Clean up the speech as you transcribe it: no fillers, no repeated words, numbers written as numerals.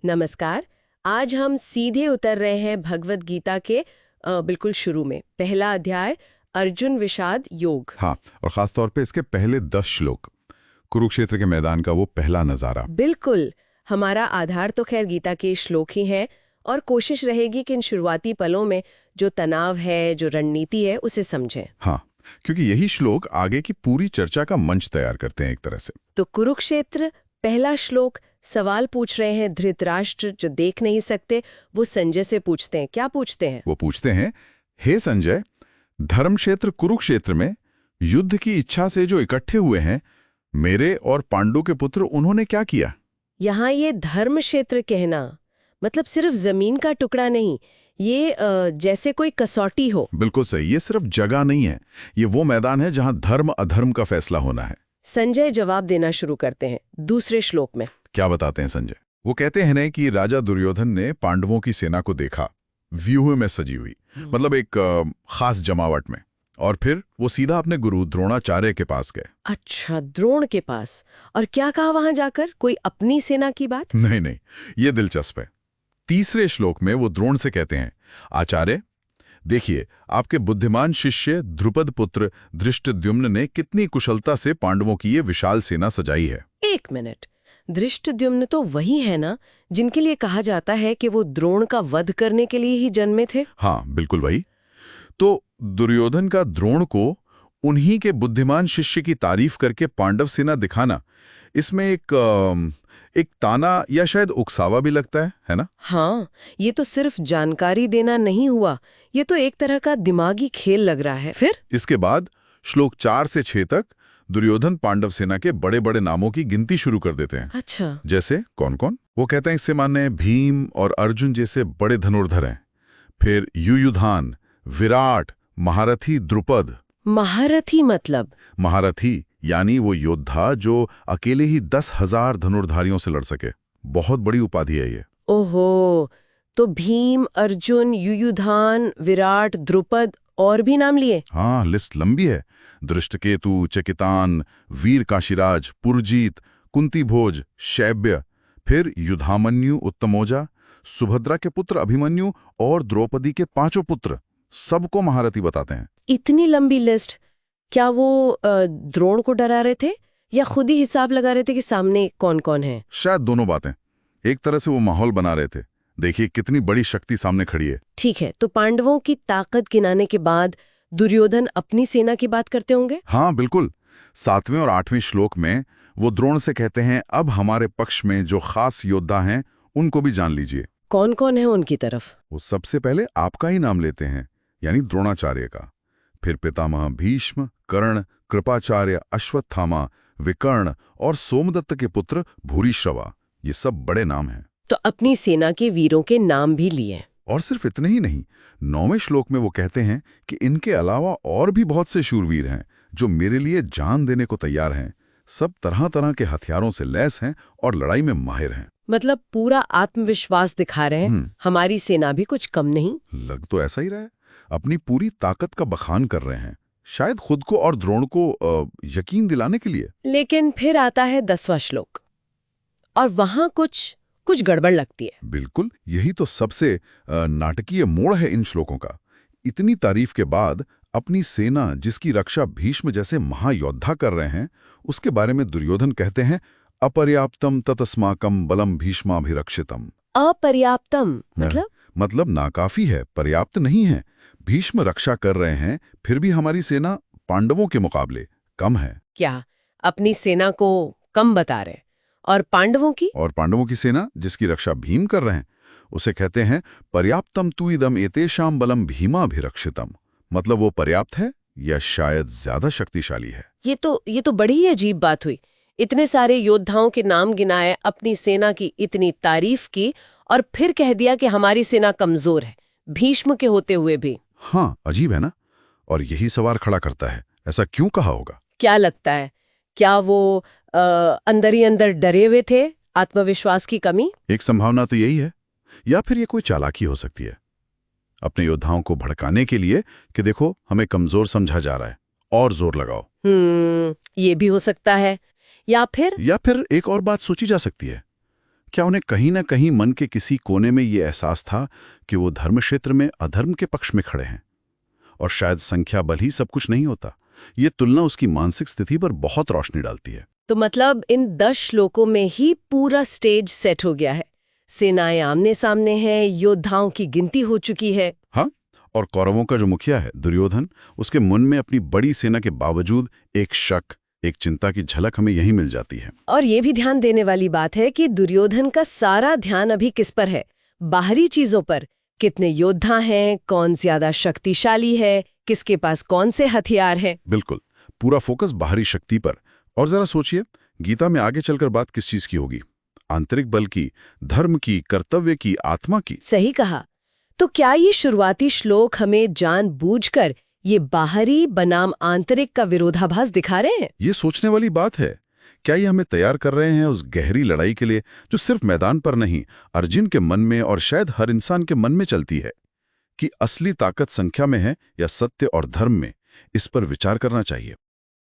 नमस्कार। आज हम सीधे उतर रहे हैं भगवत गीता के बिल्कुल शुरू में। पहला अध्याय अर्जुन विषाद योग। हाँ, और खास तौर पे इसके पहले 10 श्लोक, कुरुक्षेत्र के मैदान का वो पहला नजारा। बिल्कुल। हमारा आधार तो खैर गीता के श्लोक ही हैं और कोशिश रहेगी कि इन शुरुआती पलों में जो तनाव है, जो रणनीति है, उसे समझें। हाँ, क्योंकि यही श्लोक आगे की पूरी चर्चा का मंच तैयार करते हैं एक तरह से। तो कुरुक्षेत्र, पहला श्लोक। सवाल पूछ रहे हैं धृतराष्ट्र, जो देख नहीं सकते। वो संजय से पूछते हैं। क्या पूछते हैं? वो पूछते हैं, हे संजय, धर्मक्षेत्र कुरुक्षेत्र में युद्ध की इच्छा से जो इकट्ठे हुए हैं, मेरे और पांडु के पुत्र, उन्होंने क्या किया? यहाँ ये धर्म क्षेत्र कहना मतलब सिर्फ जमीन का टुकड़ा नहीं, ये जैसे कोई कसौटी हो। बिल्कुल सही, ये सिर्फ जगह नहीं है, ये वो मैदान है जहां धर्म अधर्म का फैसला होना है। संजय जवाब देना शुरू करते हैं दूसरे श्लोक में। क्या बताते हैं संजय? वो कहते हैं कि राजा दुर्योधन ने पांडवों की सेना को देखा, व्यूह में सजी हुई, मतलब एक खास जमावट में, और फिर वो सीधा अपने गुरु द्रोणाचार्य के पास गए। अच्छा, द्रोण के पास। और क्या कहा वहां जाकर? कोई अपनी सेना की बात? नहीं नहीं, ये दिलचस्प है। तीसरे श्लोक में वो द्रोण से कहते हैं, आचार्य देखिए, आपके बुद्धिमान शिष्य द्रुपद पुत्र धृष्टद्युम्न ने कितनी कुशलता से पांडवों की ये विशाल सेना सजाई है। एक मिनट, धृष्टद्युम्न तो वही है ना जिनके लिए कहा जाता है कि वो द्रोण का वध करने के लिए ही जन्मे थे? हाँ, बिल्कुल वही। तो दुर्योधन का द्रोण को उन्हीं के बुद्धिमान शिष्य की तारीफ करके पांडव सेना दिखाना, इसमें एक ताना या शायद उकसावा भी लगता है ना? हाँ, ये तो सिर्फ जानकारी देना नहीं हुआ, ये तो एक तरह का दिमागी खेल लग रहा है। फिर इसके बाद श्लोक 4 से 6 तक दुर्योधन पांडव सेना के बड़े बड़े नामों की गिनती शुरू कर देते हैं। अच्छा, जैसे कौन कौन? वो कहते हैं इससे माने भीम और अर्जुन जैसे बड़े धनुर्धर हैं। फिर युयुधान, विराट, महारथी द्रुपद। महारथी मतलब? महारथी यानी वो योद्धा जो अकेले ही 10,000 धनुर्धारियों से लड़ सके। बहुत बड़ी उपाधि है ये। ओहो, तो भीम, अर्जुन, युयुधान, विराट, द्रुपद और भी नाम लिए? हाँ, लिस्ट लंबी है। दृष्टकेतु, चकितान, वीर काशीराज, पुरजीत, कुंतीभोज, शैब्य, फिर युधामन्यु, उत्तमोजा, सुभद्रा के पुत्र अभिमन्यु और द्रौपदी के 5 पुत्र, सबको महारथी बताते हैं। इतनी लंबी लिस्ट! क्या वो द्रोण को डरा रहे थे या खुद ही हिसाब लगा रहे थे कि सामने कौन कौन है? शायद दोनों बातें। एक तरह से वो माहौल बना रहे थे, देखिए कितनी बड़ी शक्ति सामने खड़ी है। ठीक है, तो पांडवों की ताकत गिनाने के बाद दुर्योधन अपनी सेना की बात करते होंगे? हाँ बिल्कुल। 7वें और 8वें श्लोक में वो द्रोण से कहते हैं, अब हमारे पक्ष में जो खास योद्धा हैं उनको भी जान लीजिए। कौन कौन है उनकी तरफ? वो सबसे पहले आपका ही नाम लेते हैं, यानी द्रोणाचार्य का। फिर पितामह भीष्म, कर्ण, कृपाचार्य, अश्वत्थामा, विकर्ण और सोमदत्त के पुत्र भूरिश्रवा, ये सब बड़े नाम हैं। तो अपनी सेना के वीरों के नाम भी लिए। और सिर्फ इतने ही नहीं, 9वें श्लोक में वो कहते हैं कि इनके अलावा और भी बहुत से शूरवीर हैं जो मेरे लिए जान देने को तैयार हैं। सब तरह तरह के हथियारों से लैस हैं और लड़ाई में माहिर हैं। मतलब पूरा आत्मविश्वास दिखा रहे हैं, हमारी सेना भी कुछ कम नहीं। लग तो ऐसा ही रहा है। अपनी पूरी ताकत का बखान कर रहे हैं, शायद खुद को और द्रोण को यकीन दिलाने के लिए। लेकिन फिर आता है 10वां श्लोक और वहां कुछ गड़बड़ लगती है। बिल्कुल, यही तो सबसे नाटकीय मोड़ है इन श्लोकों का। इतनी तारीफ के बाद अपनी सेना जिसकी रक्षा भीष्म जैसे महायोद्धा कर रहे हैं, उसके बारे में दुर्योधन कहते हैं, अपर्याप्तम ततस्माकम बलम भीष्माभिरक्षितम। अपर्याप्तम मतलब नाकाफी है, पर्याप्त नहीं है। भीष्म रक्षा कर रहे हैं, फिर भी हमारी सेना पांडवों के मुकाबले कम है। क्या अपनी सेना को कम बता रहे? और पांडवों की? और पांडवों की सेना जिसकी रक्षा भीम कर रहे हैं, उसे कहते हैं पर्याप्तम तु इदम एतेषां बलम भीमाभिरक्षितम। मतलब वो पर्याप्त है या शायद ज्यादा शक्तिशाली है। ये तो बड़ी ही अजीब बात हुई। इतने सारे योद्धाओं के नाम गिनाए, अपनी सेना की इतनी तारीफ की और फिर कह दिया कि हमारी सेना कमजोर है, भीष्म के होते हुए भी। हाँ, अजीब है ना? और यही सवाल खड़ा करता है, ऐसा क्यों कहा होगा? क्या लगता है, क्या वो अंदर ही अंदर डरे हुए थे? आत्मविश्वास की कमी? एक संभावना तो यही है, या फिर ये कोई चालाकी हो सकती है, अपने योद्धाओं को भड़काने के लिए कि देखो हमें कमजोर समझा जा रहा है और जोर लगाओ। ये भी हो सकता है। या फिर एक और बात सोची जा सकती है क्या उन्हें कहीं ना कहीं मन के किसी कोने में ये एहसास था कि वो धर्म क्षेत्र में अधर्म के पक्ष में खड़े हैं? और शायद संख्या बल ही सब कुछ नहीं होता। ये तुलना उसकी मानसिक स्थिति पर बहुत रोशनी डालती है। तो मतलब इन 10 श्लोकों में ही पूरा स्टेज सेट हो गया है। सेनाएं आमने सामने हैं, योद्धाओं की गिनती हो चुकी है। हाँ, और कौरवों का जो मुखिया है दुर्योधन, उसके मन में अपनी बड़ी सेना के बावजूद एक शक, एक चिंता की झलक हमें यहीं मिल जाती है। और ये भी ध्यान देने वाली बात है कि दुर्योधन का सारा ध्यान अभी किस पर है? बाहरी चीजों पर। कितने योद्धा हैं, कौन ज्यादा शक्तिशाली है, किसके पास कौन से हथियार हैं। बिल्कुल, पूरा फोकस बाहरी शक्ति पर। और जरा सोचिए, गीता में आगे चलकर बात किस चीज की होगी? आंतरिक बल की, धर्म की, कर्तव्य की, आत्मा की। सही कहा। तो क्या ये शुरुआती श्लोक हमें जानबूझकर ये बाहरी बनाम आंतरिक का विरोधाभास दिखा रहे हैं? ये सोचने वाली बात है। क्या ये हमें तैयार कर रहे हैं उस गहरी लड़ाई के लिए जो सिर्फ मैदान पर नहीं, अर्जुन के मन में और शायद हर इंसान के मन में चलती है? कि असली ताकत संख्या में है या सत्य और धर्म में? इस पर विचार करना चाहिए।